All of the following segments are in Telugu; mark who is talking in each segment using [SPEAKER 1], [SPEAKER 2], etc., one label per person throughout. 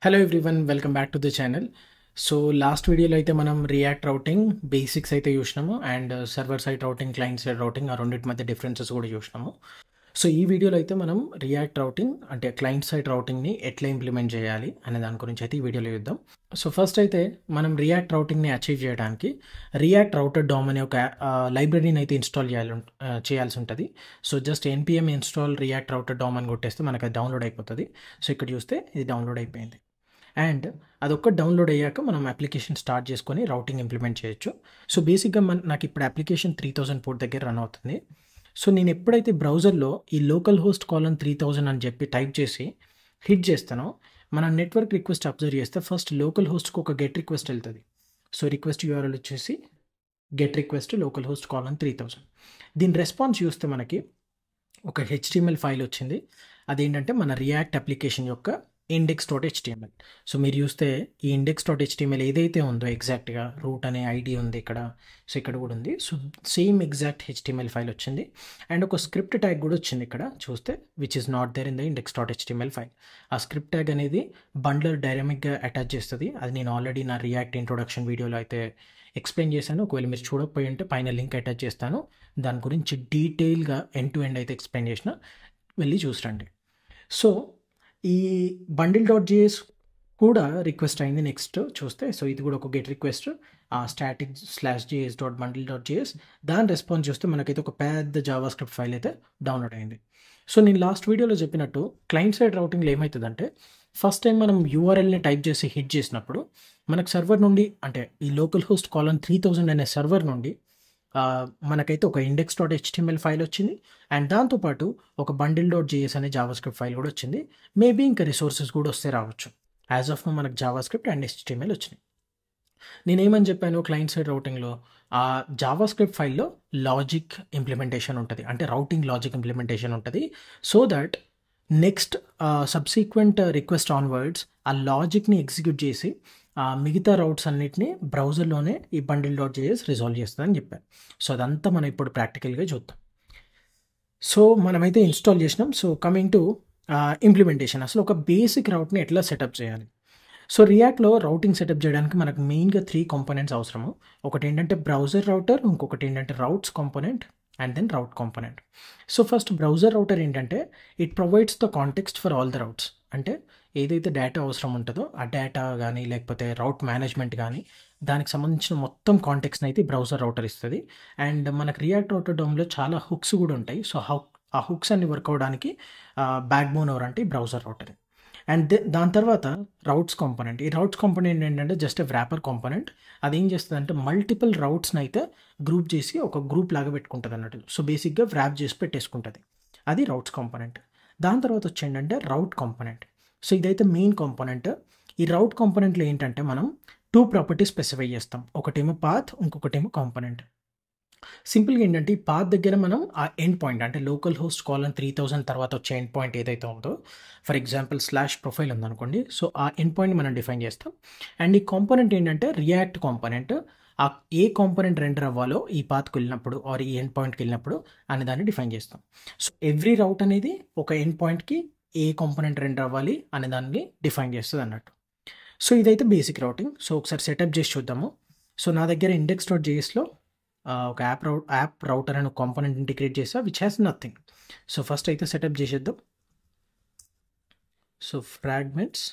[SPEAKER 1] Hello everyone welcome back to the channel. So last వీడియోలో అయితే మనం రియాక్ట్ రౌటింగ్ బేసిక్స్ అయితే చూసినాము and server side routing client side routing ఆ రెండింటి మధ్య డిఫరెన్సెస్ కూడా చూసినాము. సో ఈ వీడియోలో అయితే మనం రియాక్ట్ రౌటింగ్ అంటే క్లయింట్ సైడ్ రౌటింగ్ని ఎట్లా ఇంప్లిమెంట్ చేయాలి అనే దాని గురించి అయితే ఈ వీడియోలో చూద్దాం. సో ఫస్ట్ అయితే మనం రియాక్ట్ రౌటింగ్ని అచీవ్ చేయడానికి రియాక్ట్ రౌటర్ డామ్ అనే ఒక లైబ్రరీని అయితే ఇన్స్టాల్ చేయాల్సి ఉంటుంది. So just npm install React router DOM అని కొట్టేస్తే మనకు అది డౌన్లోడ్ అయిపోతుంది. సో ఇక్కడ చూస్తే ఇది డౌన్లోడ్ అయిపోయింది అండ్ అదొక్క డౌన్లోడ్ అయ్యాక మనం అప్లికేషన్ స్టార్ట్ చేసుకొని రౌటింగ్ ఇంప్లిమెంట్ చేయొచ్చు. సో బేసిక్గా నాకు ఇప్పుడు అప్లికేషన్ 3000 పోర్ట్ దగ్గర రన్ అవుతుంది. సో నేను ఎప్పుడైతే బ్రౌజర్లో ఈ లోకల్ హోస్ట్ కాలన్ 3000 అని చెప్పి టైప్ చేసి హిట్ చేస్తానో మన నెట్వర్క్ రిక్వెస్ట్ అబ్జర్వ్ చేస్తే ఫస్ట్ లోకల్ హోస్ట్కి ఒక గెట్ రిక్వెస్ట్ వెళ్తుంది. సో రిక్వెస్ట్ యూఆర్ఎల్ వచ్చేసి get request local host colon 3000. దీని రెస్పాన్స్ చూస్తే మనకి ఒక HTML ఫైల్ వచ్చింది. అదేంటంటే మన రియాక్ట్ అప్లికేషన్ యొక్క index.html. సో మీరు చూస్తే ఈ index.html ఏదైతే ఉందో ఎగ్జాక్ట్గా రూట్ అనే ఐడి ఉంది ఇక్కడ, సో ఇక్కడ కూడా ఉంది. So same exact HTML file వచ్చింది అండ్ ఒక స్క్రిప్ట్ ట్యాగ్ కూడా వచ్చింది ఇక్కడ చూస్తే, which is not there in the index.html file. ఆ స్క్రిప్ట్ ట్యాగ్ అనేది బండ్లర్ డైనమిక్గా అటాచ్ చేస్తుంది. అది నేను ఆల్రెడీ నా రియాక్ట్ ఇంట్రొడక్షన్ వీడియోలో అయితే ఎక్స్ప్లెయిన్ చేశాను. ఒకవేళ మీరు చూడకపోయి ఉంటే పైన లింక్ అటాచ్ చేస్తాను. దాని గురించి డీటెయిల్గా ఎండ్ టు ఎండ్ అయితే ఎక్స్ప్లెయిన్ చేసిన, వెళ్ళి చూసిరండి. సో ఈ bundle.js కూడా రిక్వెస్ట్ అయింది నెక్స్ట్ చూస్తే. సో ఇది కూడా ఒక గెట్ రిక్వెస్ట్ static/js.bundle.js. దాని రెస్పాన్స్ చూస్తే మనకైతే ఒక పెద్ద జావా స్క్రిప్ట్ ఫైల్ అయితే డౌన్లోడ్ అయింది. సో నేను లాస్ట్ వీడియోలో చెప్పినట్టు క్లయింట్ సైడ్ రౌటింగ్లో ఏమవుతుందంటే ఫస్ట్ టైం మనం యూఆర్ఎల్ని టైప్ చేసి హిట్ చేసినప్పుడు మనకు సర్వర్ నుండి అంటే ఈ లోకల్ హోస్ట్ కాలన్ 3000 అనే సర్వర్ నుండి మనకైతే ఒక index.html ఫైల్ వచ్చింది అండ్ దాంతోపాటు ఒక bundle.js అనే జావా స్క్రిప్ట్ ఫైల్ కూడా వచ్చింది. మేబీ ఇంకా రిసోర్సెస్ కూడా వస్తే రావచ్చు. యాజ్ ఆఫ్ మనకు జావా స్క్రిప్ట్ అండ్ HTML వచ్చినాయి. నేనేమని చెప్పాను క్లయింట్ సైడ్ రౌటింగ్లో ఆ జావా స్క్రిప్ట్ ఫైల్లో లాజిక్ ఇంప్లిమెంటేషన్ ఉంటుంది, అంటే రౌటింగ్ లాజిక్ ఇంప్లిమెంటేషన్ ఉంటుంది. So that next subsequent request onwards ఆ లాజిక్ని ఎగ్జిక్యూట్ చేసి మిగతా రౌట్స్ అన్నిటిని బ్రౌజర్లోనే ఈ bundle.js రిజాల్వ్ చేస్తుందని చెప్పాను. సో అదంతా మనం ఇప్పుడు ప్రాక్టికల్గా చూద్దాం. సో మనమైతే ఇన్స్టాల్ చేసినాం. సో కమింగ్ టు ఇంప్లిమెంటేషన్, అసలు ఒక బేసిక్ రౌట్ని ఎట్లా సెటప్ చేయాలి. సో రియాక్ట్లో రౌటింగ్ సెటప్ చేయడానికి మనకు మెయిన్గా 3 కాంపోనెంట్స్ అవసరము. ఒకటి ఏంటంటే బ్రౌజర్ రౌటర్, ఇంకొకటి ఏంటంటే routes component and then route component. So first browser router ఏంటంటే it provides the context for all the routes. అంటే ఏదైతే డేటా అవసరం ఉంటుందో ఆ డేటా కానీ లేకపోతే రౌట్ మేనేజ్మెంట్ కానీ దానికి సంబంధించిన మొత్తం కాంటెక్స్ని అయితే బ్రౌజర్ రౌటర్ ఇస్తుంది. అండ్ మనకు రియాక్ట్ రౌటర్ డోమ్లో చాలా హుక్స్ కూడా ఉంటాయి. సో ఆ హుక్స్ అన్ని వర్క్ అవ్వడానికి బ్యాక్ బోన్ ఎవరు అంటే బ్రౌజర్ రౌటర్. అండ్ దాని తర్వాత రౌట్స్ కాంపోనెంట్. ఈ రౌట్స్ కాంపోనెంట్ ఏంటంటే జస్ట్ వ్రాపర్ కాంపోనెంట్. అది ఏం చేస్తుంది అంటే మల్టిపుల్ రౌట్స్ని అయితే గ్రూప్ చేసి ఒక గ్రూప్ లాగా పెట్టుకుంటుంది అన్నట్టు. సో బేసిక్గా వ్రాప్ చేసి పెట్టేసుకుంటుంది. అది రౌట్స్ కాంపోనెంట్. దాని తర్వాత వచ్చేంటంటే రౌట్ కాంపోనెంట్. సో ఇదైతే మెయిన్ కాంపోనెంట్. ఈ రౌట్ కాంపోనెంట్లో ఏంటంటే మనం 2 ప్రాపర్టీస్ స్పెసిఫై చేస్తాం. ఒకటేమో పాత్, ఇంకొకటేమో కాంపోనెంట్. సింపుల్గా ఏంటంటే ఈ పాత్ దగ్గర మనం ఆ ఎండ్ పాయింట్ అంటే లోకల్ హోస్ట్ కాలన్ 3000 తర్వాత వచ్చే ఎండ్ పాయింట్ ఏదైతే ఉందో, ఫర్ ఎగ్జాంపుల్ /ప్రొఫైల్ ఉందనుకోండి, సో ఆ ఎండ్ పాయింట్ మనం డిఫైన్ చేస్తాం. అండ్ ఈ కాంపోనెంట్ ఏంటంటే రియాక్ట్ కాంపోనెంట్. ఏ కాంపోనెంట్ రెండర్ అవ్వాలో ఈ పాత్కి వెళ్ళినప్పుడు ఆర్ ఈ ఎండ్ పాయింట్కి వెళ్ళినప్పుడు అనే దాన్ని డిఫైన్ చేస్తాం. సో ఎవ్రీ రౌట్ అనేది ఒక ఎండ్ పాయింట్కి ఏ కాంపోనెంట్ రెండర్ అవ్వాలి అనే దాన్ని డిఫైన్ చేస్తుంది అన్నట్టు. సో ఇదైతే బేసిక్ రౌటింగ్. సో ఒకసారి సెటప్ చేసి చూద్దాము. సో నా దగ్గర index.jsలో ఒక యాప్ రౌటర్ అని కాంపోనెంట్ ఇంటిగ్రేట్ చేసా which has nothing. So first అయితే సెటప్ చేసేద్దాం. సో ఫ్రాగ్మెంట్స్,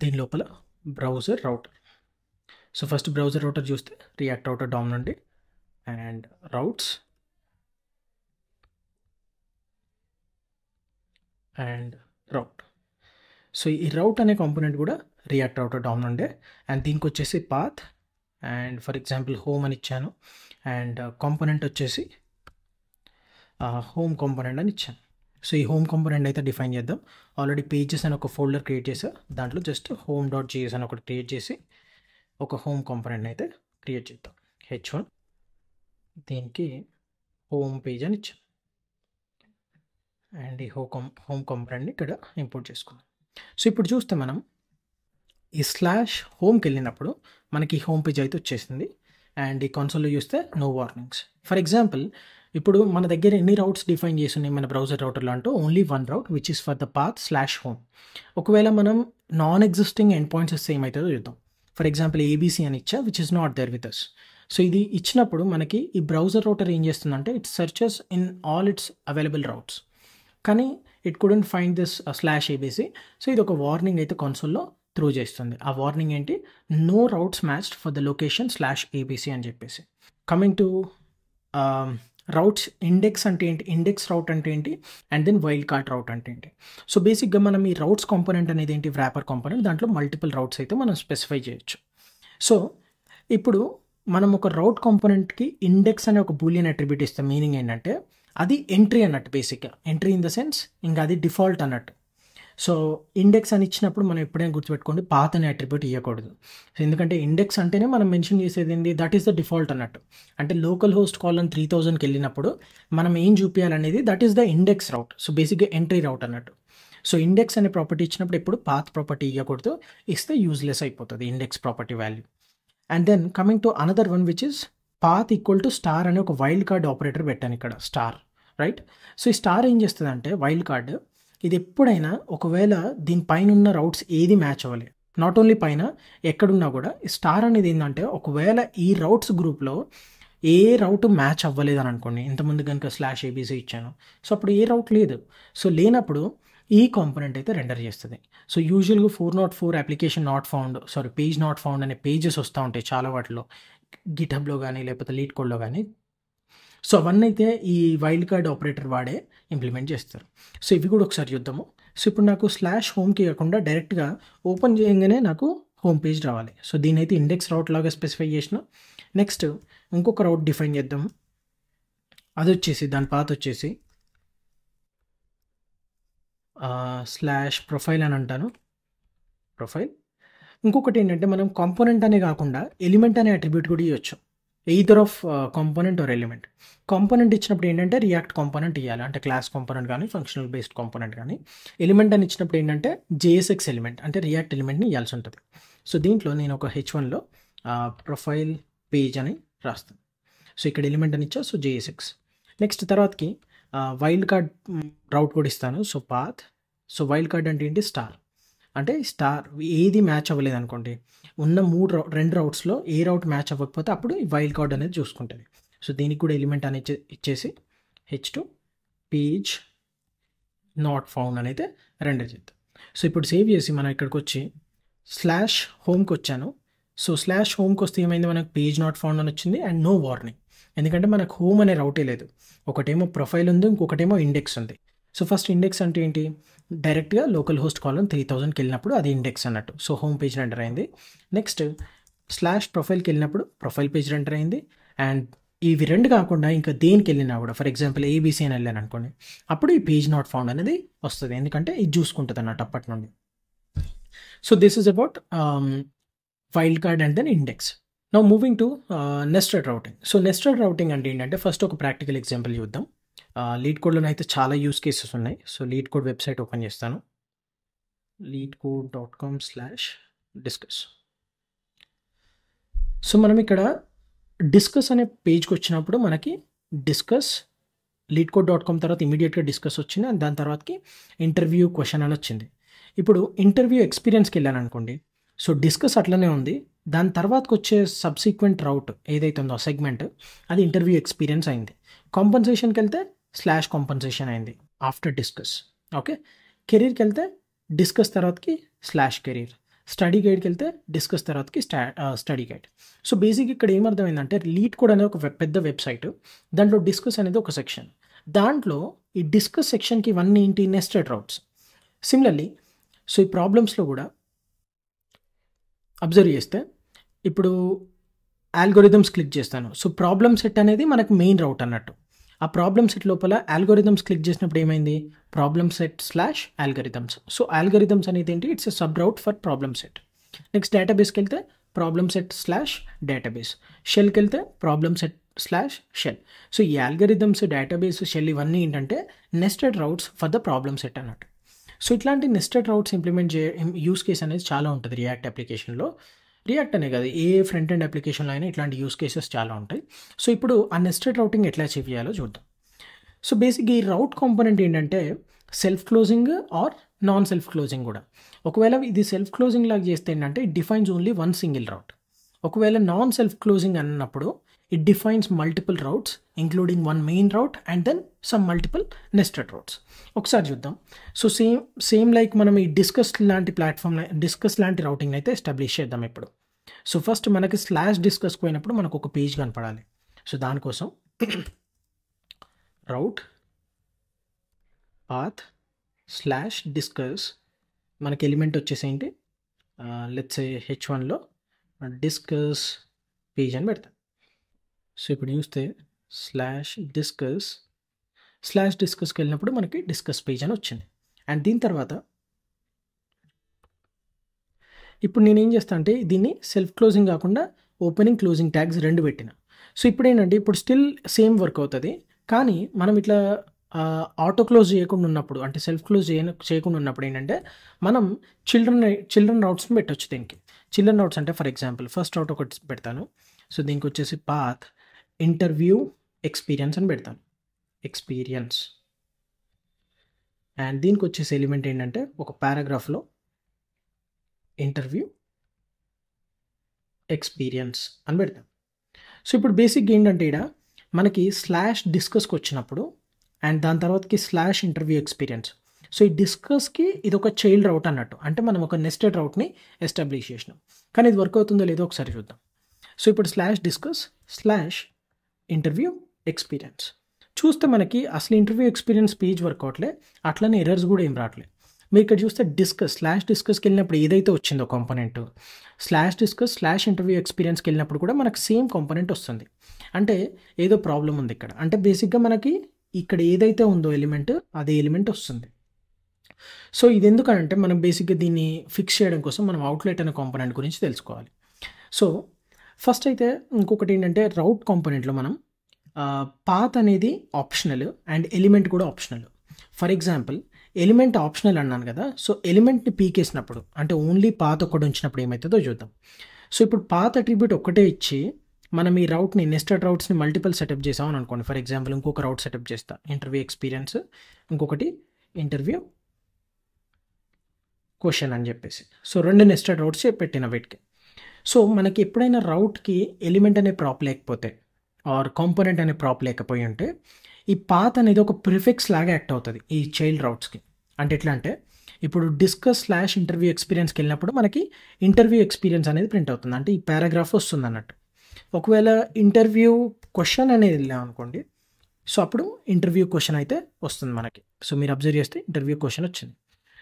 [SPEAKER 1] దీని లోపల browser router. So first browser router చూస్తే రియాక్ట్ రౌటర్ డౌన్ నుండి and routes and route. So ఈ రౌట్ అనే కాంపోనెంట్ కూడా రియాక్ట్ రౌటర్ డౌన్ ఉండే అండ్ దీనికి వచ్చేసి path and for example home అని ఇచ్చాను అండ్ కాంపోనెంట్ వచ్చేసి హోమ్ కాంపోనెంట్ అని ఇచ్చాను. సో ఈ హోమ్ కాంపోనెంట్ అయితే డిఫైన్ చేద్దాం. ఆల్రెడీ పేజెస్ అని ఒక ఫోల్డర్ క్రియేట్ చేసా, దాంట్లో జస్ట్ home.js అని ఒకటి క్రియేట్ చేసి ఒక హోమ్ కాంపోనెంట్ అయితే క్రియేట్ చేద్దాం. h1 దీనికి హోమ్ పేజ్ అని ఇచ్చాను అండ్ ఈ హోమ్ కాంపోనెంట్ని ఇక్కడ ఇంపోర్ట్ చేసుకుందాం. సో ఇప్పుడు చూస్తే మనం ఈ /హోమ్కి వెళ్ళినప్పుడు మనకి హోమ్ పేజ్ అయితే వచ్చేసింది అండ్ ఈ కన్సోల్లో చూస్తే నో వార్నింగ్స్. ఫర్ ఎగ్జాంపుల్ ఇప్పుడు మన దగ్గర ఎన్ని రౌట్స్ డిఫైన్ చేసి ఉన్నాయి మన బ్రౌజర్ రౌటర్లో అంటే only one route which is for the path /home. ఒకవేళ మనం నాన్ ఎగ్జిస్టింగ్ ఎండ్ పాయింట్స్ ఇస్తే ఏమవుతుందో చూద్దాం. ఫర్ ఎగ్జాంపుల్ ఏబీసీ అని ఇచ్చా which is not there with us. So ఇది ఇచ్చినప్పుడు మనకి ఈ బ్రౌజర్ రౌటర్ ఏం చేస్తుందంటే it searches in all its available routes, కానీ it couldn't find this /abc. So ఇది ఒక వార్నింగ్ అయితే కన్సోల్లో త్రూ చేస్తుంది. ఆ వార్నింగ్ ఏంటి, no routes matched for the location /abc అని చెప్పేసి. కమింగ్ టు రౌట్స్, ఇండెక్స్ అంటే ఏంటి, ఇండెక్స్ రౌట్ అంటే ఏంటి, అండ్ దెన్ వైల్డ్ కార్డ్ రౌట్ అంటే ఏంటి. సో బేసిక్గా మనం ఈ రౌట్స్ కాంపోనెంట్ అనేది ఏంటి, వ్రాపర్ కాంపోనెంట్, దాంట్లో మల్టిపుల్ రౌట్స్ అయితే మనం స్పెసిఫై చేయొచ్చు. సో ఇప్పుడు మనం ఒక రౌట్ కాంపోనెంట్కి ఇండెక్స్ అనే ఒక బూలియన్ అట్రిబ్యూట్ ఇస్తాం. మీనింగ్ ఏంటంటే అది ఎంట్రీ అన్నట్టు, బేసిక్గా ఎంట్రీ ఇన్ ద సెన్స్ ఇంకా అది డిఫాల్ట్ అన్నట్టు. సో ఇండెక్స్ అని ఇచ్చినప్పుడు మనం ఎప్పుడైనా గుర్తుపెట్టుకోండి, పాత్ అనే అట్రిబ్యూట్ ఇవ్వకూడదు. సో ఎందుకంటే ఇండెక్స్ అంటేనే మనం మెన్షన్ చేసేది ఏంటి, దట్ ఈస్ ద డిఫాల్ట్ అన్నట్టు. అంటే లోకల్ హోస్ట్ కాలన్ 3000కి వెళ్ళినప్పుడు మనం ఏం చూపించాలనేది that is the index route. So బేసిక్గా ఎంట్రీ రౌట్ అన్నట్టు. సో ఇండెక్స్ అనే ప్రాపర్టీ ఇచ్చినప్పుడు ఎప్పుడు పాత్ ప్రాపర్టీ ఇవ్వకూడదు, ఇస్తే యూజ్లెస్ అయిపోతుంది index property value. And then coming to another one which is path equal to star అనే ఒక వైల్డ్ కార్డ్ ఆపరేటర్ పెట్టాను ఇక్కడ, స్టార్, రైట్. సో ఈ స్టార్ ఏం చేస్తుంది అంటే వైల్డ్ కార్డ్, ఇది ఎప్పుడైనా ఒకవేళ దీనిపైన ఉన్న రౌట్స్ ఏది మ్యాచ్ అవ్వలేదు, నాట్ ఓన్లీ పైన ఎక్కడున్నా కూడా ఈ స్టార్ అనేది ఏంటంటే ఒకవేళ ఈ రౌట్స్ గ్రూప్లో ఏ రౌట్ మ్యాచ్ అవ్వలేదు అని అనుకోండి, ఇంతకుముందు కనుక /abc ఇచ్చాను, సో అప్పుడు ఏ రౌట్ లేదు. సో లేనప్పుడు ఈ కాంపోనెంట్ అయితే రెండర్ చేస్తుంది. సో యూజువల్గా 404 application not found, page not found అనే పేజెస్ వస్తూ ఉంటాయి చాలా వాటిలో, గిట్హబ్లో కానీ లేకపోతే లీడ్ కోడ్లో కానీ. సో అవన్నీ అయితే ఈ వైల్డ్ కార్డ్ ఆపరేటర్ వాడే ఇంప్లిమెంట్ చేస్తారు. సో ఇవి కూడా ఒకసారి చూద్దాము. సో ఇప్పుడు నాకు /homeకి కాకుండా డైరెక్ట్గా ఓపెన్ చేయగానే నాకు హోమ్ పేజ్ రావాలి. సో దీని అయితే ఇండెక్స్ రౌట్ లాగా స్పెసిఫై చేసిన. నెక్స్ట్ ఇంకొక రౌట్ డిఫైన్ చేద్దాము. అది వచ్చేసి దాని పాత్ వచ్చేసి /profile అని అంటాను, ప్రొఫైల్. ఇంకొకటి ఏంటంటే మనం కాంపోనెంట్ అనే కాకుండా ఎలిమెంట్ అనే అట్రిబ్యూట్ కూడా ఇవ్వచ్చు, either of component are element. Component ఇచ్చినప్పుడు ఏంటంటే రియాక్ట్ కాంపోనెంట్ ఇవ్వాలి, అంటే క్లాస్ కాంపోనెంట్ కానీ ఫంక్షనల్ బేస్డ్ కాంపోనెంట్ కానీ. ఎలిమెంట్ అని ఇచ్చినప్పుడు ఏంటంటే JSX ఎలిమెంట్ అంటే రియాక్ట్ ఎలిమెంట్ని ఇవ్వాల్సి ఉంటుంది. సో దీంట్లో నేను ఒక H1లో ప్రొఫైల్ పేజ్ అని రాస్తాను. సో ఇక్కడ ఎలిమెంట్ అని ఇచ్చా, సో JSX. నెక్స్ట్ తర్వాతకి వైల్డ్ కార్డ్ రౌట్ కూడా ఇస్తాను. So path, so wild card అంటే ఏంటి, స్టార్. అంటే స్టార్ ఏది మ్యాచ్ అవ్వలేదు అనుకోండి, ఉన్న రెండు రౌట్స్లో ఏ రౌట్ మ్యాచ్ అవ్వకపోతే అప్పుడు ఈ వైల్డ్ కార్డ్ అనేది చూసుకుంటుంది. సో దీనికి కూడా ఎలిమెంట్ అనేది ఇచ్చేసి H2 పేజ్ నాట్ ఫౌండ్ అనేది రెండర్ చేద్దాం. సో ఇప్పుడు సేవ్ చేసి మనం ఇక్కడికి వచ్చి /homeకి వచ్చాను. సో /homeకి వస్తే ఏమైంది, మనకు పేజ్ నాట్ ఫౌండ్ అని వచ్చింది అండ్ నో వార్నింగ్, ఎందుకంటే మనకు హోమ్ అనే రౌటే లేదు. ఒకటేమో ప్రొఫైల్ ఉంది, ఇంకొకటేమో ఇండెక్స్ ఉంది. సో ఫస్ట్ ఇండెక్స్ అంటే ఏంటి, డైరెక్ట్గా లోకల్ హోస్ట్ కాలన్ 3000కి వెళ్ళినప్పుడు అది ఇండెక్స్ అన్నట్టు. సో హోమ్ పేజ్ రెండర్ అయింది. నెక్స్ట్ /profileకి వెళ్ళినప్పుడు ప్రొఫైల్ పేజ్ రెండర్ అయింది. అండ్ ఇవి రెండు కాకుండా ఇంకా దేనికి వెళ్ళినా కూడా, ఫర్ ఎగ్జాంపుల్ ABC అని వెళ్ళాను అనుకోండి, అప్పుడు ఈ పేజ్ నాట్ ఫౌండ్ అనేది వస్తుంది, ఎందుకంటే ఇది చూసుకుంటుంది అన్నట్టు అప్పటి నుండి. So this is about wild card and then index. Now moving to nested routing. So nested routing అంటే ఏంటంటే ఫస్ట్ ఒక ప్రాక్టికల్ ఎగ్జాంపుల్ చూద్దాం. లీడ్ కోడ్లో అయితే చాలా యూస్ కేసెస్ ఉన్నాయి. So lead code website open చేస్తాను, leadcode.com/discuss. సో మనం ఇక్కడ డిస్కస్ అనే పేజ్కి వచ్చినప్పుడు మనకి డిస్కస్ leadcode.com తర్వాత ఇమీడియట్గా డిస్కస్ వచ్చింది, అండ్ దాని తర్వాతకి ఇంటర్వ్యూ క్వశ్చన్ అని వచ్చింది. ఇప్పుడు ఇంటర్వ్యూ ఎక్స్పీరియన్స్కి వెళ్ళాను అనుకోండి, సో డిస్కస్ అట్లనే ఉంది, దాని తర్వాతకి వచ్చే సబ్సిక్వెంట్ రౌట్ ఏదైతే ఉందో సెగ్మెంట్ అది ఇంటర్వ్యూ ఎక్స్పీరియన్స్ అయింది. కాంపన్సేషన్కి వెళ్తే /compensation అయింది ఆఫ్టర్ డిస్కస్. ఓకే, కెరీర్కి వెళ్తే డిస్కస్ తర్వాతకి /career, స్టడీ గైడ్కి వెళ్తే డిస్కస్ తర్వాతకి స్టడీ గైడ్. సో బేసిక్ ఇక్కడ ఏమర్థమైందంటే లీడ్ కోడ్ అనేది ఒక పెద్ద వెబ్సైట్, దాంట్లో డిస్కస్ అనేది ఒక సెక్షన్, దాంట్లో ఈ డిస్కస్ సెక్షన్కి ఇవన్నీ ఏంటి, నెస్టెడ్ రౌట్స్. సిమిలర్లీ సో ఈ ప్రాబ్లమ్స్లో కూడా అబ్జర్వ్ చేస్తే ఇప్పుడు ఆల్గోరిథమ్స్ క్లిక్ చేస్తాను. సో ప్రాబ్లమ్ సెట్ అనేది మనకు మెయిన్ రౌట్ అన్నట్టు. ఆ ప్రాబ్లమ్ సెట్ లోపల ఆల్గోరిథమ్స్ క్లిక్ చేసినప్పుడు ఏమైంది, problem set /algorithms. So algorithms అనేది ఏంటి, it's a sub route for problem set. Next డేటాబేస్కి వెళ్తే ప్రాబ్లమ్ సెట్ /database, షెల్కి వెళ్తే ప్రాబ్లమ్ సెట్ /shell. సో ఈ ఆల్గోరిథమ్స్, డేటాబేస్, షెల్ ఇవన్నీ ఏంటంటే nested routes for the problem set అన్నట్టు. సో ఇట్లాంటి nested routes implement use case అనేది చాలా ఉంటుంది రియాక్ట్ అప్లికేషన్లో. రియాక్ట్ అనే కాదు, ఏ ఫ్రంట్ ఎండ్ అప్లికేషన్లో అయినా ఇట్లాంటి యూస్ కేసెస్ చాలా ఉంటాయి. సో ఇప్పుడు ఆ నెస్టెడ్ రౌటింగ్ ఎట్లా అచీవ్ చేయాలో చూద్దాం. సో బేసిక్గా ఈ రౌట్ కాంపోనెంట్ ఏంటంటే self closing or non self closing కూడా. ఒకవేళ ఇది సెల్ఫ్ క్లోజింగ్ లాగా చేస్తే ఏంటంటే it defines only one single route. ఒకవేళ నాన్ సెల్ఫ్ క్లోజింగ్ అన్నప్పుడు it defines multiple routes including one main route and then some multiple nested routes. ఒకసారి చూద్దాం. సో సేమ్ లైక్ మనం ఈ డిస్కస్ లాంటి రౌటింగ్ అయితే ఎస్టాబ్లిష్ చేద్దాం ఇప్పుడు. సో ఫస్ట్ మనకి /discuss పోయినప్పుడు మనకు ఒక పేజ్ కనపడాలి. సో దానికోసం రౌట్ పాత్ /discuss మనకి ఎలిమెంట్ వచ్చేసి ఏంటి, లెట్స్ సే h1లో డిస్కస్ పేజ్ అని పెడతాం. సో ఇప్పుడు చూస్తే /discussకి వెళ్ళినప్పుడు మనకి డిస్కస్ పేజ్ అని వచ్చింది. అండ్ దీని తర్వాత ఇప్పుడు నేనేం చేస్తాను అంటే దీన్ని సెల్ఫ్ క్లోజింగ్ కాకుండా ఓపెనింగ్ క్లోజింగ్ ట్యాగ్స్ రెండు పెట్టిన. సో ఇప్పుడు ఏంటంటే ఇప్పుడు స్టిల్ సేమ్ వర్క్ అవుతుంది, కానీ మనం ఇట్లా ఆటో క్లోజ్ చేయకుండా ఉన్నప్పుడు అంటే సెల్ఫ్ క్లోజ్ చేయకుండా ఉన్నప్పుడు ఏంటంటే మనం చిల్డ్రన్ రౌట్స్ని పెట్టవచ్చు. దీనికి చిల్డ్రన్ రౌట్స్ అంటే ఫర్ ఎగ్జాంపుల్ ఫస్ట్ రౌట్ ఒకటి పెడతాను. సో దీనికి వచ్చేసి పాత్ ఇంటర్వ్యూ ఎక్స్పీరియన్స్ అని పెడతాను, ఎక్స్పీరియన్స్. అండ్ దీనికి వచ్చేసి ఎలిమెంట్ ఏంటంటే ఒక పారాగ్రాఫ్లో ఇంటర్వ్యూ ఎక్స్పీరియన్స్ అని పెడతాం. సో ఇప్పుడు బేసిక్గా ఏంటంటే ఇక్కడ మనకి /discussకి వచ్చినప్పుడు అండ్ దాని తర్వాతకి /interview experience. సో ఈ డిస్కస్కి ఇది ఒక చైల్డ్ రౌట్ అన్నట్టు, అంటే మనం ఒక నెస్టెడ్ రౌట్ని ఎస్టాబ్లిష్ చేసినాం. కానీ ఇది వర్క్ అవుతుందో లేదో ఒకసారి చూద్దాం. సో ఇప్పుడు /discuss /interview experience చూస్తే మనకి అసలు ఇంటర్వ్యూ ఎక్స్పీరియన్స్ పేజ్ వర్క్ అవట్లే, అట్లనే ఎర్రర్స్ కూడా ఏం రావట్లేదు. మీరు ఇక్కడ చూస్తే /discussకి వెళ్ళినప్పుడు ఏదైతే వచ్చిందో కాంపోనెంట్ /discuss /interview experienceకి వెళ్ళినప్పుడు కూడా మనకు సేమ్ కాంపోనెంట్ వస్తుంది. అంటే ఏదో ప్రాబ్లం ఉంది ఇక్కడ. అంటే బేసిక్గా మనకి ఇక్కడ ఏదైతే ఉందో ఎలిమెంట్ అదే ఎలిమెంట్ వస్తుంది. సో ఇది ఎందుకంటే మనం బేసిక్గా దీన్ని ఫిక్స్ చేయడం కోసం మనం అవుట్లెట్ అనే కాంపోనెంట్ గురించి తెలుసుకోవాలి. సో ఫస్ట్ అయితే ఇంకొకటి ఏంటంటే రౌట్ కాంపోనెంట్లో మనం పాత్ అనేది ఆప్షనల్ అండ్ ఎలిమెంట్ కూడా optional. For example element optional అన్నాను కదా, సో ఎలిమెంట్ని పీకేసినప్పుడు అంటే ఓన్లీ పాత్ ఒక్కటి ఉంచినప్పుడు ఏమవుతుందో చూద్దాం. సో ఇప్పుడు పాత్ అట్రిబ్యూట్ ఒక్కటే ఇచ్చి మనం ఈ రౌట్ని నెస్టెడ్ రౌట్స్ని మల్టిపుల్ సెటప్ చేసామని అనుకోండి. ఫర్ ఎగ్జాంపుల్ ఇంకొక రౌట్ సెటప్ చేస్తా, ఇంటర్వ్యూ ఎక్స్పీరియన్స్, ఇంకొకటి ఇంటర్వ్యూ క్వశ్చన్ అని చెప్పేసి. సో 2 నెస్టెడ్ రౌట్స్ పెట్టిన వీటికి. సో మనకి ఎప్పుడైనా రౌట్కి ఎలిమెంట్ అనే ప్రాప్ లేకపోతే ఆర్ కాంపోనెంట్ అనే ప్రాప్ లేకపోయి ఉంటే ఈ పాత్ అనేది ఒక ప్రిఫిక్స్ లాగా యాక్ట్ అవుతుంది ఈ చైల్డ్ రౌట్స్కి. అంటే ఎట్లా అంటే ఇప్పుడు డిస్కస్ /interview experienceకి వెళ్ళినప్పుడు మనకి ఇంటర్వ్యూ ఎక్స్పీరియన్స్ అనేది ప్రింట్ అవుతుంది, అంటే ఈ పారాగ్రాఫ్ వస్తుంది అన్నట్టు. ఒకవేళ ఇంటర్వ్యూ క్వశ్చన్ అనేది వెళ్ళాం అనుకోండి, సో అప్పుడు ఇంటర్వ్యూ క్వశ్చన్ అయితే వస్తుంది మనకి. సో మీరు అబ్జర్వ్ చేస్తే ఇంటర్వ్యూ క్వశ్చన్ వచ్చింది.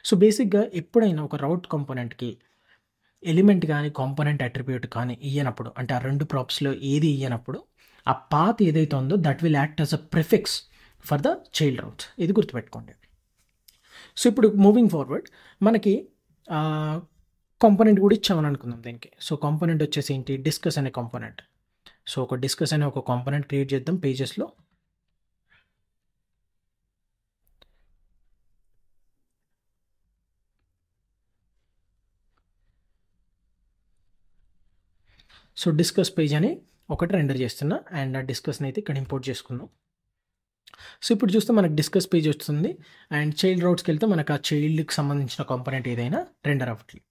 [SPEAKER 1] సో బేసిక్గా ఎప్పుడైనా ఒక రౌట్ కాంపోనెంట్కి ఎలిమెంట్ కానీ కాంపోనెంట్ అట్రిబ్యూట్ కానీ ఇయ్యనప్పుడు, అంటే ఆ 2 ప్రాప్స్లో ఏది ఇయ్యనప్పుడు ఆ పాత్ ఏదైతే ఉందో that will act as a prefix for the child routes. ఇది గుర్తుపెట్టుకోండి. సో ఇప్పుడు మూవింగ్ ఫార్వర్డ్ మనకి కాంపోనెంట్ కూడా ఇచ్చామని అనుకుందాం దీనికి. సో కాంపోనెంట్ వచ్చేసి ఏంటి, డిస్కస్ అనే కాంపోనెంట్. సో ఒక డిస్కస్ అనే ఒక కాంపోనెంట్ క్రియేట్ చేద్దాం పేజెస్లో. సో డిస్కస్ పేజ్ అని ఒకటి రెండర్ చేస్తున్నా అండ్ ఆ డిస్కస్ని అయితే ఇక్కడ ఇంపోర్ట్ చేసుకుందాం. సో ఇప్పుడు చూస్తే మనకు డిస్కస్ పేజ్ వస్తుంది అండ్ చైల్డ్ రౌట్స్కి వెళ్తే మనకు ఆ చైల్డ్కి సంబంధించిన కాంపోనెంట్ ఏదైనా రెండర్ అవ్వట్లేదు.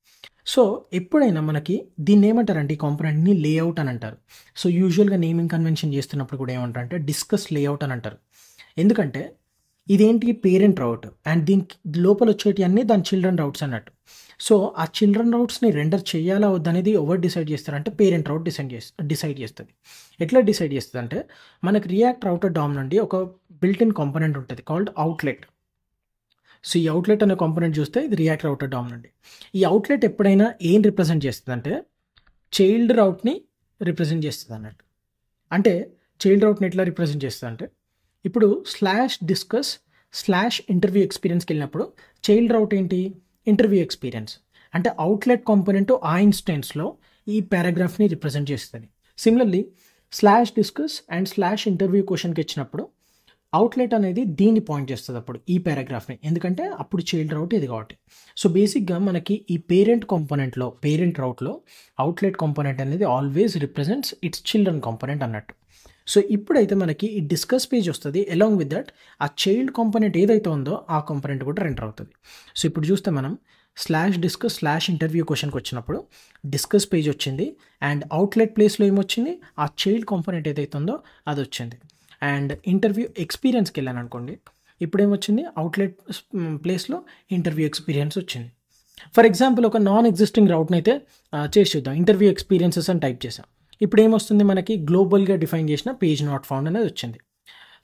[SPEAKER 1] సో ఎప్పుడైనా మనకి దీన్ని ఏమంటారంటే ఈ కాంపోనెంట్ని లేఅవుట్ అని అంటారు. సో యూజువల్గా నేమింగ్ కన్వెన్షన్ చేస్తున్నప్పుడు కూడా ఏమంటారంటే డిస్కస్ లేఅవుట్ అని అంటారు. ఎందుకంటే ఇదేంటి పేరెంట్ రౌట్ అండ్ దీనికి లోపల వచ్చేటి అన్నీ దాని చిల్డ్రన్ రౌట్స్ అన్నట్టు. సో ఆ చిల్డ్రన్ రౌట్స్ని రెండర్ చేయాలా వద్దనేది ఎవరు డిసైడ్ చేస్తారంటే పేరెంట్ రౌట్ డిసైడ్ చేస్తుంది. ఎట్లా డిసైడ్ చేస్తుంది అంటే మనకి రియాక్ట్ రౌటర్ డామ్ నుండి ఒక బిల్ట్ ఇన్ కాంపోనెంట్ ఉంటుంది కాల్డ్ అవుట్లెట్. సో ఈ అవుట్లెట్ అనే కాంపోనెంట్ చూస్తే ఇది రియాక్ట్ రౌటర్ డామ్ నుండి. ఈ అవుట్లెట్ ఎప్పుడైనా ఏం రిప్రజెంట్ చేస్తుంది అంటే చైల్డ్ రౌట్ని రిప్రజెంట్ చేస్తుంది అన్నట్టు. అంటే చైల్డ్ రౌట్ని ఎట్లా రిప్రజెంట్ చేస్తుంది అంటే ఇప్పుడు /discuss /interview experienceకి వెళ్ళినప్పుడు చైల్డ్ రౌట్ ఏంటి, ఇంటర్వ్యూ ఎక్స్పీరియన్స్. అంటే అవుట్లెట్ కాంపోనెంట్ ఆ ఇన్స్టెన్స్లో ఈ పారాగ్రాఫ్ని రిప్రజెంట్ చేస్తుంది. సిమిలర్లీ /discuss అండ్ /interview క్వశ్చన్కి ఇచ్చినప్పుడు అవుట్లెట్ అనేది దీన్ని పాయింట్ చేస్తుంది అప్పుడు ఈ పారాగ్రాఫ్ని, ఎందుకంటే అప్పుడు చైల్డ్ రౌట్ ఇది కాబట్టి. సో బేసిక్గా మనకి ఈ పేరెంట్ రౌట్లో అవుట్లెట్ కాంపోనెంట్ అనేది always represents it's children component అన్నట్టు. సో ఇప్పుడైతే మనకి ఈ డిస్కస్ పేజ్ వస్తుంది, అలాంగ్ విత్ దట్ ఆ చైల్డ్ కాంపోనెంట్ ఏదైతే ఉందో ఆ కాంపోనెంట్ కూడా రెండర్ అవుతుంది. సో ఇప్పుడు చూస్తే మనం /discuss/interview క్వశ్చన్కి వచ్చినప్పుడు డిస్కస్ పేజ్ వచ్చింది, అండ్ అవుట్లెట్ ప్లేస్లో ఏమొచ్చింది, ఆ చైల్డ్ కాంపోనెంట్ ఏదైతే ఉందో అది వచ్చింది. అండ్ ఇంటర్వ్యూ ఎక్స్పీరియన్స్కి వెళ్ళాను అనుకోండి, ఇప్పుడు ఏమొచ్చింది, అవుట్లెట్ ప్లేస్లో ఇంటర్వ్యూ ఎక్స్పీరియన్స్ వచ్చింది. ఫర్ ఎగ్జాంపుల్ ఒక నాన్ ఎగ్జిస్టింగ్ రౌట్ని అయితే చేసి చూద్దాం, ఇంటర్వ్యూ ఎక్స్పీరియన్సెస్ అని టైప్ చేసాం. ఇప్పుడు ఏమొస్తుంది, మనకి గ్లోబల్గా డిఫైన్ చేసిన పేజ్ నాట్ ఫౌండ్ అనేది వచ్చింది.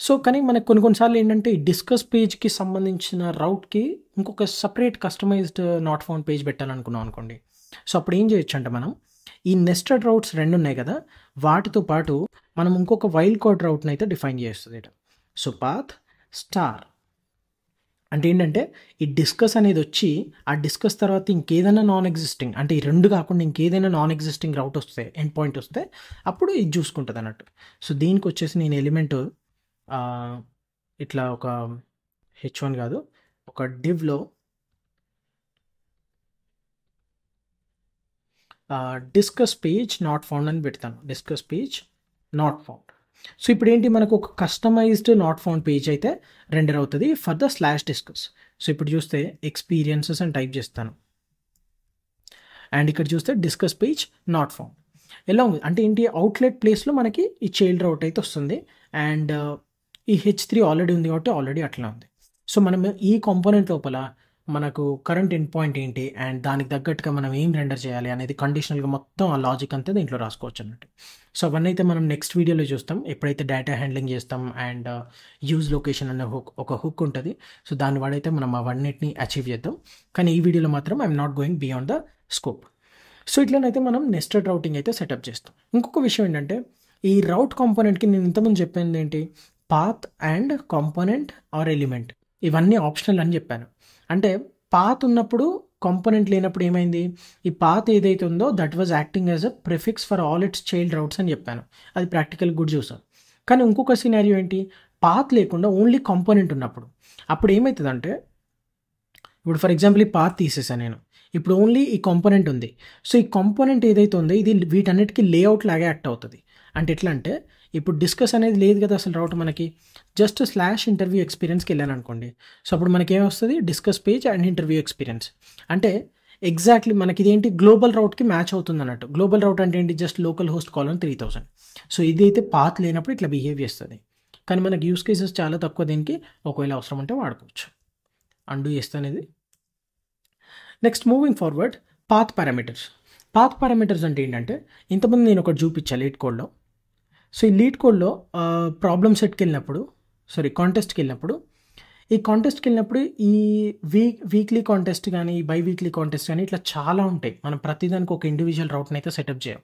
[SPEAKER 1] సో కానీ మనకు కొన్నిసార్లు ఏంటంటే ఈ డిస్కస్ పేజ్కి సంబంధించిన రౌట్కి ఇంకొక separate customized not found page పెట్టాలనుకున్నాం అనుకోండి. సో అప్పుడు ఏం చేయొచ్చు అంటే మనం ఈ నెస్టెడ్ రౌట్స్ 2 ఉన్నాయి కదా, వాటితో పాటు మనం ఇంకొక వైల్డ్ కార్డ్ రౌట్ని అయితే డిఫైన్ చేస్తుంది. సో పాత్ స్టార్ అంటే ఏంటంటే ఈ డిస్కస్ అనేది వచ్చి ఆ డిస్కస్ తర్వాత ఇంకేదైనా నాన్ ఎగ్జిస్టింగ్, అంటే ఈ 2 కాకుండా ఇంకేదైనా నాన్ ఎగ్జిస్టింగ్ రౌట్ వస్తే, ఎండ్ పాయింట్ వస్తే అప్పుడు ఇది చూసుకుంటుంది అన్నట్టు. సో దీనికి వచ్చేసి నేను ఎలిమెంట్ ఇట్లా ఒక h1 కాదు, ఒక డివ్లో డిస్కస్ పేజ్ నాట్ ఫౌండ్ అని పెడతాను, discuss page not found. So ఇప్పుడు ఏంటి, మనకు ఒక కస్టమైజ్డ్ నాట్ ఫౌండ్ పేజ్ అయితే రెండర్ అవుతుంది ఫర్ ద /discuss. సో ఇప్పుడు చూస్తే ఎక్స్పీరియన్సెస్ అని టైప్ చేస్తాను, అండ్ ఇక్కడ చూస్తే డిస్కస్ పేజ్ నాట్ ఫౌండ్. ఎలా ఉంది అంటే ఏంటి, అవుట్లెట్ ప్లేస్లో మనకి ఈ చైల్డ్ రౌట్ అయితే వస్తుంది, అండ్ ఈ h3 ఆల్రెడీ ఉంది కాబట్టి ఆల్రెడీ అట్లా ఉంది. సో మనం ఈ కాంపోనెంట్ లోపల మనకు కరెంట్ ఎండ్ పాయింట్ ఏంటి, అండ్ దానికి తగ్గట్టుగా మనం ఏం రెండర్ చేయాలి అనేది కండిషనల్గా మొత్తం ఆ లాజిక్ అంతా దీంట్లో రాసుకోవచ్చు అన్నట్టు. సో అవన్నీ అయితే మనం నెక్స్ట్ వీడియోలో చూస్తాం, ఎప్పుడైతే డేటా హ్యాండ్లింగ్ చేస్తాం అండ్ యూజ్ లొకేషన్ అనే ఒక హుక్ ఉంటుంది. సో దాన్ని వాడైతే మనం అవన్నిటిని అచీవ్ చేద్దాం. కానీ ఈ వీడియోలో మాత్రం I'm not going beyond the scope. So ఇట్లనైతే మనం నెస్టెడ్ రౌటింగ్ అయితే సెటప్ చేస్తాం. ఇంకొక విషయం ఏంటంటే, ఈ రౌట్ కాంపోనెంట్కి నేను ఇంతకుముందు చెప్పింది ఏంటి, path and component are element ఇవన్నీ ఆప్షనల్ అని చెప్పాను. అంటే పాత్ ఉన్నప్పుడు కాంపోనెంట్ లేనప్పుడు ఏమైంది, ఈ పాత్ ఏదైతే ఉందో that was acting as a prefix for all it's child routes అని చెప్పాను. అది ప్రాక్టికల్ గుడ్ చూసాం. కానీ ఇంకొక సినారియో ఏంటి, పాత్ లేకుండా ఓన్లీ కాంపోనెంట్ ఉన్నప్పుడు అప్పుడు ఏమవుతుందంటే, ఇప్పుడు ఫర్ ఎగ్జాంపుల్ ఈ పాత్ తీసేసాను నేను, ఇప్పుడు ఓన్లీ ఈ కాంపోనెంట్ ఉంది. సో ఈ కాంపోనెంట్ ఏదైతే ఉందో ఇది వీటన్నిటికీ లేఅవుట్ లాగా యాక్ట్ అవుతుంది. అంటే ఎట్లా అంటే, ఇప్పుడు డిస్కస్ అనేది లేదు కదా అసలు రౌట్, మనకి జస్ట్ /interview experienceకి వెళ్ళాను అనుకోండి. సో అప్పుడు మనకి ఏమొస్తుంది, discuss page and interview experience. అంటే ఎగ్జాక్ట్లీ మనకి ఇదేంటి, గ్లోబల్ రౌట్కి మ్యాచ్ అవుతుంది అన్నట్టు. గ్లోబల్ రౌట్ అంటే ఏంటి, just local host colon 3000. So ఇది అయితే పాత్ లేనప్పుడు ఇట్లా బిహేవ్ చేస్తుంది. కానీ మనకి యూస్ కేసెస్ చాలా తక్కువ దీనికి, ఒకవేళ అవసరం ఉంటే వాడుకోవచ్చు. అండూ చేస్తాను ఇది. Next moving forward, path parameters. Path parameters అంటే ఏంటంటే, ఇంతకుముందు నేను ఒకటి చూపించాను లీడ్ కోడ్లో. సో ఈ లీడ్ కోడ్లో ప్రాబ్లమ్ సెట్కి వెళ్ళినప్పుడు, కాంటెస్ట్కి వెళ్ళినప్పుడు, ఈ కాంటెస్ట్కి వెళ్ళినప్పుడు ఈ వీక్లీ కాంటెస్ట్ కానీ బై వీక్లీ కాంటెస్ట్ కానీ ఇట్లా చాలా ఉంటాయి. మనం ప్రతిదానికి ఒక ఇండివిజువల్ రౌట్ని అయితే సెటప్ చేయం.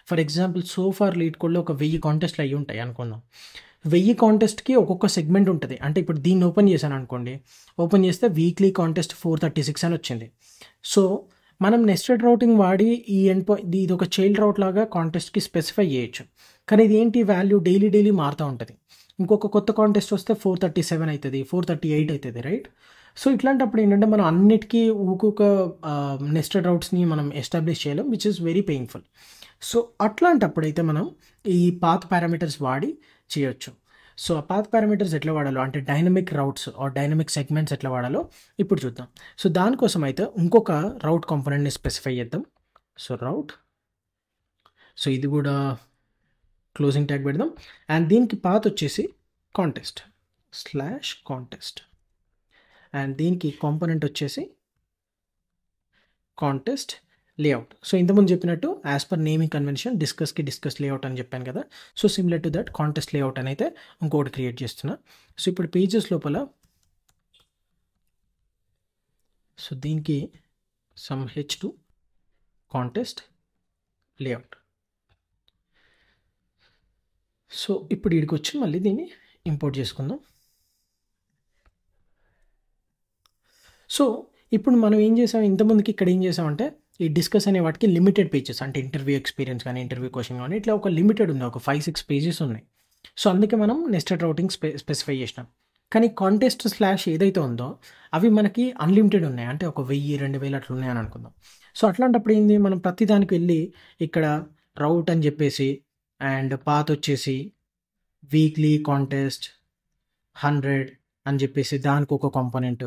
[SPEAKER 1] ఫర్ ఎగ్జాంపుల్ సోఫార్ లీడ్ కోడ్లో ఒక 1000 కాంటెస్ట్లు అయ్యి ఉంటాయి అనుకుందాం. 1000 కాంటెస్ట్కి ఒక్కొక్క సెగ్మెంట్ ఉంటుంది. అంటే ఇప్పుడు దీన్ని ఓపెన్ చేశాను అనుకోండి, ఓపెన్ చేస్తే వీక్లీ కాంటెస్ట్ 436 అని వచ్చింది. సో మనం నెస్టెడ్ రౌటింగ్ వాడి ఈ ఎండ్ పాయింట్ ఇది ఒక చైల్డ్ రౌట్ లాగా కాంటెస్ట్కి స్పెసిఫై చేయొచ్చు. కానీ ఇది ఏంటి, వాల్యూ డైలీ మారుతూ ఉంటుంది. ఇంకొక కొత్త కాంటెస్ట్ వస్తే 437 అవుతుంది, 438 అవుతుంది, రైట్. సో ఇట్లాంటప్పుడు ఏంటంటే మనం అన్నిటికీ ఒక్కొక్క నెస్టెడ్ రౌట్స్ని మనం ఎస్టాబ్లిష్ చేయలేం, which is very painful. So అట్లాంటప్పుడు అయితే మనం ఈ పాత్ పారామీటర్స్ వాడి చేయొచ్చు. సో ఆ పాత్ పారామీటర్స్ ఎట్లా వాడాలో, అంటే dynamic routes or dynamic segments ఎట్లా వాడాలో ఇప్పుడు చూద్దాం. సో దానికోసం అయితే ఇంకొక రౌట్ కాంపోనెంట్ని స్పెసిఫై చేద్దాం. సో రౌట్, సో ఇది కూడా క్లోజింగ్ ట్యాగ్ పెడదాం. అండ్ దీనికి పాత్ వచ్చేసి కాంటెస్ట్ /కాంటెస్ట్, అండ్ దీనికి కాంపోనెంట్ వచ్చేసి కాంటెస్ట్ లేఅవుట్. సో ఇంతకుముందు చెప్పినట్టు as per naming convention discuss layout అని చెప్పాను కదా. So similar to that contest layout అని అయితే ఇంకోటి క్రియేట్ చేస్తున్నా. సో ఇప్పుడు పేజెస్ లోపల సో దీనికి some h2 contest layout. So ఇప్పుడు ఇక్కడికి వచ్చి మళ్ళీ దీన్ని ఇంపోర్ట్ చేసుకుందాం. సో ఇప్పుడు మనం ఏం చేసాం, ఇంతకుముందుకి ఇక్కడ ఏం చేసామంటే ఈ డిస్కస్ అనే వాటికి లిమిటెడ్ పేజెస్, అంటే ఇంటర్వ్యూ ఎక్స్పీరియన్స్ కానీ ఇంటర్వ్యూ క్వశ్చన్ కానీ ఇట్లా ఒక లిమిటెడ్ ఉంది, ఒక 5-6 పేజెస్ ఉన్నాయి. సో అందుకే మనం నెస్టెడ్ రౌటింగ్ స్పెసిఫై చేసినాం. కానీ కాంటెస్ట్ స్లాష్ ఏదైతే ఉందో అవి మనకి అన్లిమిటెడ్ ఉన్నాయి, అంటే ఒక 1000-2000 అట్లా ఉన్నాయని అనుకుందాం. సో అట్లాంటప్పుడు ఏంది, మనం ప్రతి దానికి వెళ్ళి ఇక్కడ రౌట్ అని చెప్పేసి అండ్ పాత్ వచ్చేసి వీక్లీ కాంటెస్ట్ 100 అని చెప్పేసి దానికి ఒక component,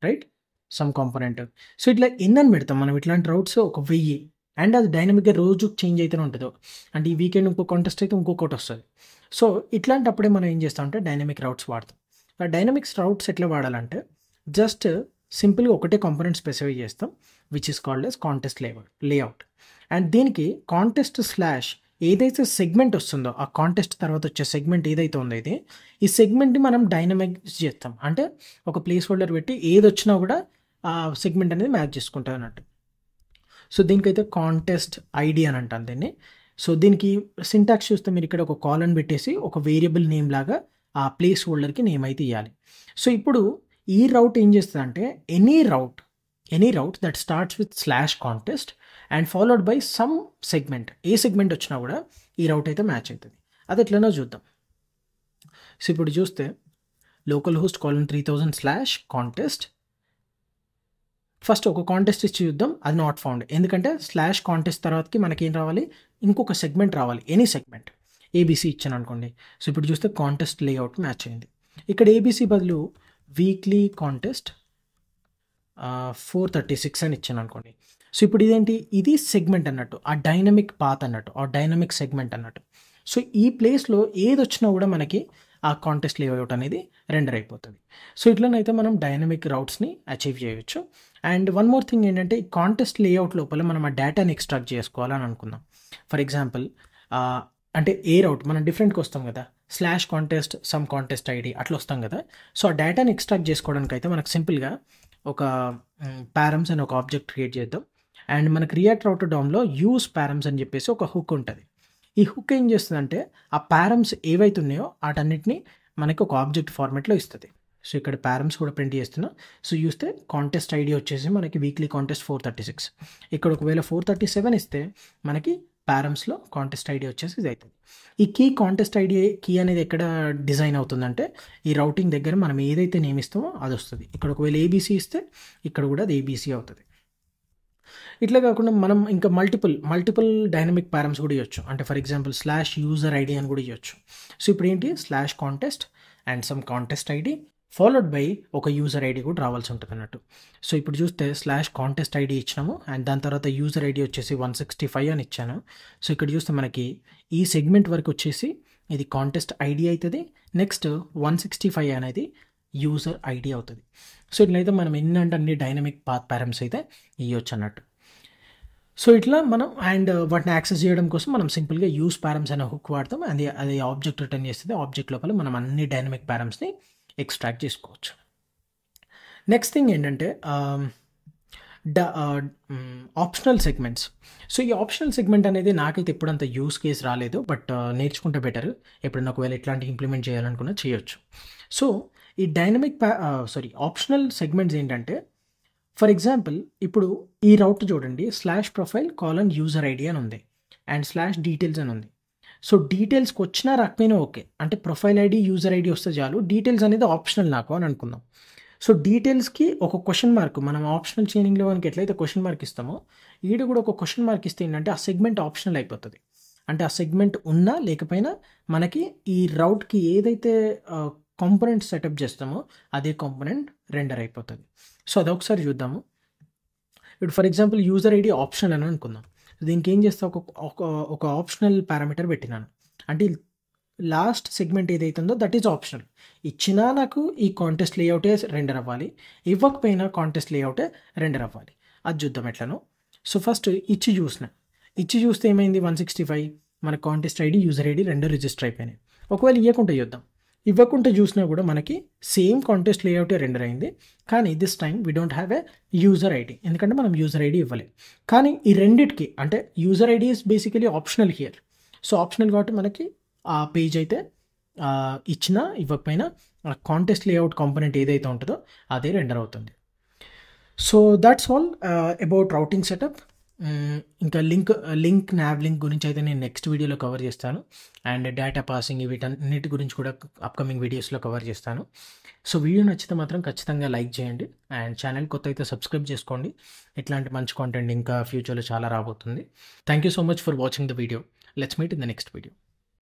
[SPEAKER 1] right, some component. So ఇట్లా ఎన్నని పెడతాం మనం ఇట్లాంటి రౌట్స్ ఒక 1000, అండ్ అది డైనమిక్గా రోజు చేంజ్ అయితేనే ఉంటుందో, అంటే ఈ వీకెండ్ ఇంకో కాంటెస్ట్ అయితే ఇంకొకటి వస్తుంది. సో ఇట్లాంటప్పుడే మనం ఏం చేస్తామంటే డైనమిక్ రౌట్స్ వాడతాం. ఆ డైనమిక్స్ రౌట్స్ ఎట్లా వాడాలంటే జస్ట్ సింపుల్గా ఒకటే కాంపోనెంట్ స్పెసిఫై చేస్తాం, which is called as contest layout. And దీనికి కాంటెస్ట్ స్లాష్ ఏదైతే సెగ్మెంట్ వస్తుందో ఆ కాంటెస్ట్ తర్వాత వచ్చే సెగ్మెంట్ ఏదైతే ఉందో ఇది, ఈ సెగ్మెంట్ని మనం డైనమిక్స్ చేస్తాం. అంటే ఒక ప్లేస్ హోల్డర్ పెట్టి ఏది వచ్చినా కూడా ఆ సెగ్మెంట్ అనేది మ్యాచ్ చేసుకుంటుంది అన్నట్టు. సో దీనికైతే కాంటెస్ట్ ఐడి అని అంటాను దీన్ని. సో దీనికి సింటాక్స్ చూస్తే మీరు ఇక్కడ ఒక కాలన్ పెట్టేసి ఒక వేరియబుల్ నేమ్ లాగా ఆ ప్లేస్ హోల్డర్కి నేమ్ అయితే ఇవ్వాలి. సో ఇప్పుడు ఈ రౌట్ ఏం చేస్తుంది అంటే any route that starts with slash contest and followed by some segment, ఏ సెగ్మెంట్ వచ్చినా కూడా ఈ రౌట్ అయితే మ్యాచ్ అవుతుంది. అది ఎట్లనో చూద్దాం. సో ఇప్పుడు చూస్తే local host colon 3000 slash contest, first ఒక కాంటెస్ట్ ఇచ్చి చూద్దాం, అది నాట్ ఫౌండ్. ఎందుకంటే స్లాష్ కాంటెస్ట్ తర్వాతకి మనకి ఏం రావాలి, ఇంకొక సెగ్మెంట్ రావాలి, ఎనీ సెగ్మెంట్. ఏబీసీ ఇచ్చాను అనుకోండి. సో ఇప్పుడు చూస్తే కాంటెస్ట్ లేఅవుట్ మ్యాచ్ అయింది. ఇక్కడ ఏబీసీ బదులు వీక్లీ కాంటెస్ట్ 436 అని ఇచ్చాను అనుకోండి. సో ఇప్పుడు ఇదేంటి, ఇది సెగ్మెంట్ అన్నట్టు, ఆ డైనమిక్ పాత్ అన్నట్టు, ఆ డైనమిక్ సెగ్మెంట్ అన్నట్టు. సో ఈ ప్లేస్లో ఏది వచ్చినా కూడా మనకి ఆ కాంటెస్ట్ లేఅవుట్ అనేది రెండర్ అయిపోతుంది. సో ఇట్లనైతే మనం డైనమిక్ రౌట్స్ని అచీవ్ చేయవచ్చు. అండ్ వన్ మోర్ థింగ్ ఏంటంటే ఈ కాంటెస్ట్ లేఅవుట్ లోపల మనం ఆ డేటాని ఎక్స్ట్రాక్ట్ చేసుకోవాలని అనుకుందాం. ఫర్ ఎగ్జాంపుల్ అంటే ఏ రౌట్ మనం డిఫరెంట్గా వస్తాం కదా, slash contest some contest ID అట్లా వస్తాం కదా. సో ఆ డేటాని ఎక్స్ట్రాక్ట్ చేసుకోవడానికి అయితే మనకు సింపుల్గా ఒక పారమ్స్ అని ఒక ఆబ్జెక్ట్ క్రియేట్ చేద్దాం. అండ్ మనకు రియాక్ట్ రౌటర్ డౌన్లో యూస్ పారమ్స్ అని చెప్పేసి ఒక హుక్ ఉంటుంది. ఈ హుక్ ఏం చేస్తుందంటే ఆ పారమ్స్ ఏవైతే ఉన్నాయో వాటన్నిటిని మనకి ఒక ఆబ్జెక్ట్ ఫార్మాట్లో ఇస్తుంది. సో ఇక్కడ పారమ్స్ కూడా ప్రింట్ చేస్తున్నా. సో చూస్తే కాంటెస్ట్ ఐడి వచ్చేసి మనకి వీక్లీ కాంటెస్ట్ 436, ఇక్కడ ఒకవేళ 437 ఇస్తే మనకి పారమ్స్లో కాంటెస్ట్ ఐడి వచ్చేసి ఇది అవుతుంది. ఈ కాంటెస్ట్ ఐడి కీ అనేది ఎక్కడ డిజైన్ అవుతుందంటే ఈ రౌటింగ్ దగ్గర మనం ఏదైతే నియమిస్తామో అది వస్తుంది. ఇక్కడ ఒకవేళ ఏబీసీ ఇస్తే ఇక్కడ కూడా అది ఏబీసీ అవుతుంది. ఇట్లా కాకుండా మనం ఇంకా మల్టిపుల్ డైనమిక్ పారమ్స్ కూడా ఇవ్వచ్చు. అంటే for example slash user ID అని కూడా ఇవ్వచ్చు. సో ఇప్పుడు ఏంటి, slash contest and some contest ID followed by ఒక యూజర్ ఐడి కూడా రావాల్సి ఉంటుంది అన్నట్టు. సో ఇప్పుడు చూస్తే స్లాష్ కాంటెస్ట్ ఐడి ఇచ్చినాము అండ్ దాని తర్వాత యూజర్ ఐడి వచ్చేసి 165 అని ఇచ్చాను. సో ఇక్కడ చూస్తే మనకి ఈ సెగ్మెంట్ వరకు వచ్చేసి ఇది కాంటెస్ట్ ఐడి అవుతుంది, నెక్స్ట్ 165 అనేది యూజర్ ఐడి అవుతుంది. సో ఇట్లయితే మనం ఎన్నంటే అన్ని డైనమిక్ పాత్ పారమ్స్ అయితే ఇవ్వచ్చు అన్నట్టు. సో ఇట్లా మనం అండ్ వాటిని యాక్సెస్ చేయడం కోసం మనం సింపుల్గా యూస్ పారమ్స్ అనే హుక్ వాడతాం. అది ఆబ్జెక్ట్ రిటర్న్ చేస్తుంది. ఆబ్జెక్ట్ లోపల మనం అన్ని డైనమిక్ పారమ్స్ని ఎక్స్ట్రాక్ట్ చేసుకోవచ్చు. నెక్స్ట్ థింగ్ ఏంటంటే ఆప్షనల్ సెగ్మెంట్స్. సో ఈ ఆప్షనల్ సెగ్మెంట్ అనేది నాకైతే ఎప్పుడంత యూస్ కేస్ రాలేదు, బట్ నేర్చుకుంటే బెటర్. ఎప్పుడన్నా ఒకవేళ ఇట్లాంటి ఇంప్లిమెంట్ చేయాలనుకున్నా చేయొచ్చు. సో ఈ డైనమిక్ ఆప్షనల్ సెగ్మెంట్స్ ఏంటంటే ఫర్ ఎగ్జాంపుల్ ఇప్పుడు ఈ రౌట్ చూడండి, slash profile colon user ID అని ఉంది అండ్ స్లాష్ డీటెయిల్స్ అని ఉంది. సో డీటెయిల్స్కి వచ్చినా రాకపోయినా ఓకే, అంటే ప్రొఫైల్ ఐడి యూజర్ ఐడి వస్తే చాలు, డీటెయిల్స్ అనేది ఆప్షనల్ నాకు అని అనుకుందాం. సో డీటెయిల్స్కి ఒక క్వశ్చన్ మార్క్, మనం ఆప్షనల్ చైనింగ్లో మనకి ఎట్లయితే క్వశ్చన్ మార్క్ ఇస్తామో ఈడ కూడా ఒక క్వశ్చన్ మార్క్ ఇస్తే ఏంటంటే ఆ సెగ్మెంట్ ఆప్షనల్ అయిపోతుంది. అంటే ఆ సెగ్మెంట్ ఉన్నా లేకపోయినా మనకి ఈ రౌట్కి ఏదైతే కాంపోనెంట్ సెటప్ చేస్తామో అదే కాంపోనెంట్ రెండర్ అయిపోతుంది. సో అదొకసారి చూద్దాము. ఇప్పుడు for example user ID optional అని అనుకుందాం. దీనికి ఏం చేస్తా, ఒక ఆప్షనల్ పారామీటర్ పెట్టినాను, అంటే లాస్ట్ సెగ్మెంట్ ఏదైతుందో దట్ ఈజ్ ఆప్షనల్. ఇచ్చినా నాకు ఈ కాంటెస్ట్ లేఅవుటే రెండర్ అవ్వాలి, ఇవ్వకపోయినా కాంటెస్ట్ లేఅవుటే రెండర్ అవ్వాలి. అది చూద్దాం ఎట్లనో. సో ఫస్ట్ ఇచ్చి చూస్తే ఏమైంది, 165 మన కాంటెస్ట్ ఐడి యూజర్ ఐడి రెండు రిజిస్టర్ అయిపోయినాయి. ఒకవేళ ఇవ్వకుండా చూసినా కూడా మనకి సేమ్ కాంటెస్ట్ లేఅవుటే రెండర్ అయింది. కానీ this time we don't have a user ID, ఎందుకంటే మనం యూజర్ ఐడి ఇవ్వలేదు. కానీ ఈ రెండిటికి అంటే user ID is basically optional here. So optional కాబట్టి మనకి ఆ పేజ్ అయితే ఇచ్చినా ఇవ్వకపోయినా కాంటెస్ట్ లేఅవుట్ కాంపోనెంట్ ఏదైతే ఉంటుందో అదే రెండర్ అవుతుంది. So that's all about routing setup. ఇంకా లింక్ నావ్ లింక్ గురించి అయితే నేను నెక్స్ట్ వీడియోలో కవర్ చేస్తాను. అండ్ డేటా పాసింగ్ వీటన్నిటి గురించి కూడా అప్కమింగ్ వీడియోస్లో కవర్ చేస్తాను. సో వీడియో నచ్చితే మాత్రం ఖచ్చితంగా లైక్ చేయండి. అండ్ ఛానల్ కొత్త అయితే సబ్స్క్రైబ్ చేసుకోండి. ఇట్లాంటి మంచి కాంటెంట్ ఇంకా ఫ్యూచర్లో చాలా రాబోతుంది. Thank you so much for watching the video. Let's meet in the next video.